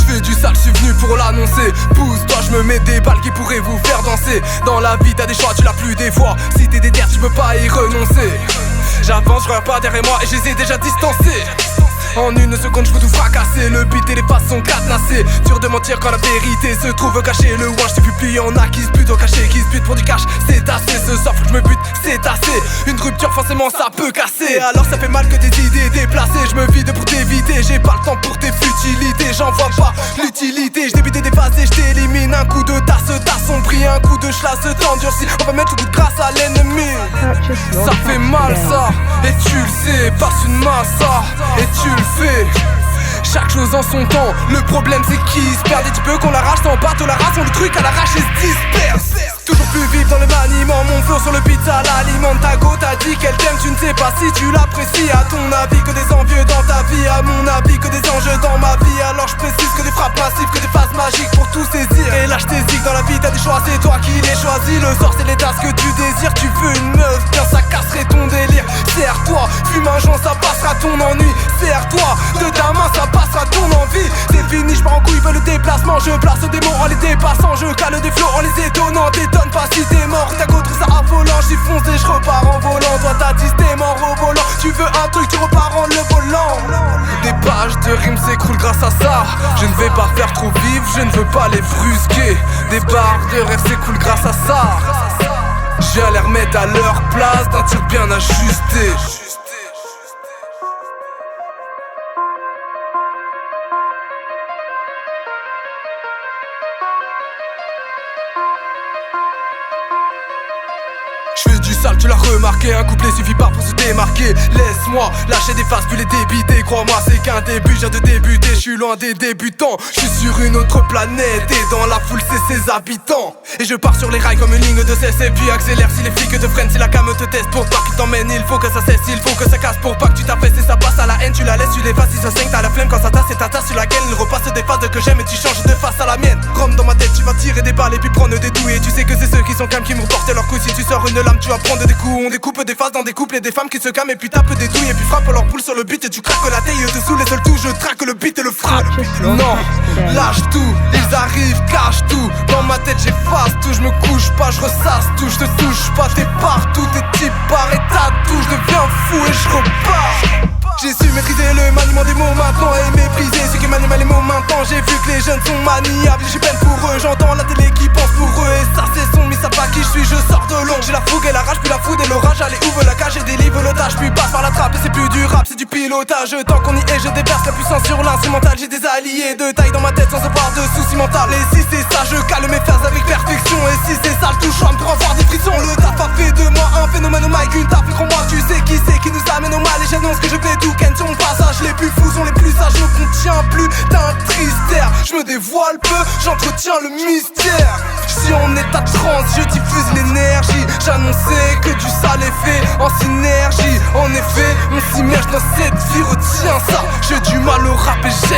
J'fais du sale, j'suis venu pour l'annoncer. Pousse-toi, j'me mets des balles qui pourraient vous faire danser. Dans la vie t'as des choix, tu l'as plus des fois. Si t'es déter, tu peux pas y renoncer. J'avance, je regarde pas derrière moi et je les ai déjà distancés. En une seconde je peux tout fracasser. Le beat et les faces sont cadenassées. Dur de mentir quand la vérité se trouve cachée. Le ouin je t'ai vu plus, y'en a qui se butent au cachet, qui se butent pour du cash. C'est assez, ce soir faut que je me bute, c'est assez. Une rupture forcément ça peut casser. Alors ça fait mal que des idées déplacées. Je me vide pour t'éviter, j'ai pas le temps pour tes futilités. J'en vois pas l'utilité, je débute et dépassé, je t'élimine. Un coup de tasse sombri, un coup de chlasse t'endurci. On va mettre le coup de grâce à l'ennemi. Ça fait mal ça, et tu le sais. Passe une masse ça, et tu le fais. Chaque chose en son temps, le problème c'est qu'il se perd. Et tu peux qu'on l'arrache sans bateau la race, on le truc à l'arrache et se disperse. Toujours plus vif dans le maniement, mon flow sur le beat ça l'alimente. Ta go t'a dit qu'elle t'aime, tu ne sais pas si tu l'apprécies. À ton avis que des envieux dans ta vie, à mon avis que des enjeux dans ma vie. Alors je précise que des frappes massives, que des phases magiques pour tout saisir. Et là je t'hésite, dans la vie t'as des choix, c'est toi qui les choisis. Le sort c'est les tasses que tu désires, tu veux une meuf, bien ça casserait ton délire. Serre-toi, fume un joint, ça passera ton ennui. Serre-toi, de ta main ça passera ton envie. C'est fini, je pars en couille, veux le déplacement. Je place des mots en les dépassant, je cale des flots en les étonnant. T'étonnes pas si t'es mort, ta go trouve ça affolant. J'y fonce et je repars en volant. Toi t'as dit t'es mort au volant. Tu veux un truc, tu repars en le volant. Des pages de rimes s'écroulent grâce à ça. Je ne vais pas faire trop vivre, je ne veux pas les brusquer. Des barres de rêve s'écoulent grâce à ça. Je viens les remettre à leur place d'un tir bien ajusté. J'fais du sale, tu l'as remarqué, un couplet suffit pas pour se démarquer. Laisse-moi lâcher des faces, puis les débiter. Crois-moi, c'est qu'un début, je viens de débuter. J'suis loin des débutants, j'suis sur une autre planète. Et dans la foule, c'est ses habitants. Et je pars sur les rails comme une ligne de cesse. Et puis accélère si les flics te freinent. Si la cam te teste pour pas qu'ils t'emmènent, il faut que ça cesse, il faut que ça casse. Pour pas que tu t'affaisses et ça passe à la haine. Tu la laisses, tu l'effaces, si ça saigne, t'as la flemme. Quand ça tasse, c'est ta tasse sur laquelle il repasse des phases que j'aime. Et tu changes de face à la mienne. Rome dans ma tête, tu vas tirer des balles et puis prendre des douilles. Et tu sais que c'est ceux qui sont calmes qui me reportent leur couilles. Si tu sors une lame, tu vas prendre des coups. On découpe des faces dans des couples et des femmes qui se calment. Et puis tape des douilles et puis frappe leur boule sur le beat. Et tu craques la taille dessous les seuls touches. Je traque le beat et le frappe. Non, lâche tout, ils arrivent, cache tout. Dans ma tête j'efface tout, je me couche pas, je ressasse tout. Je te touche pas, t'es partout, tes types par état tout. Je deviens fou et je repars. J'ai su maîtriser le maniement des mots maintenant et mépriser ceux qui manient mal les mots maintenant. J'ai vu que les jeunes sont maniables, j'ai peine pour eux. J'entends la télé qui pense pour eux et ça c'est son, mais ça pas qui je suis, je sors de l'ombre. J'ai la fougue et la rage, puis la foudre et l'orage. Allez ouvre la cage et délivre l'otage, puis passe par la trappe. Et c'est plus du rap, c'est du pilotage. Tant qu'on y est, je déverse la puissance sur l'instrumental. J'ai des alliés de taille dans ma tête sans avoir de soucis mentaux. Et si c'est ça, je cale mes phases avec perfection. Et si c'est ça, le touche-homme pour avoir des frissons. Le taf a fait de moi un phénomène au mic, une taf crois-moi. Tu sais qui c'est qui nous amène au mal. Et j'annonce que je fais tout ken sur mon passage. Les plus fous sont les plus sages, je ne contiens plus d'un triste air. Je me dévoile peu, j'entretiens le mystère. Si on est à trans, je diffuse l'énergie. J'annonçais que du sale est fait en synergie. En effet, on s'immerge dans cette vie, retiens ça. J'ai du mal au rap et j'ai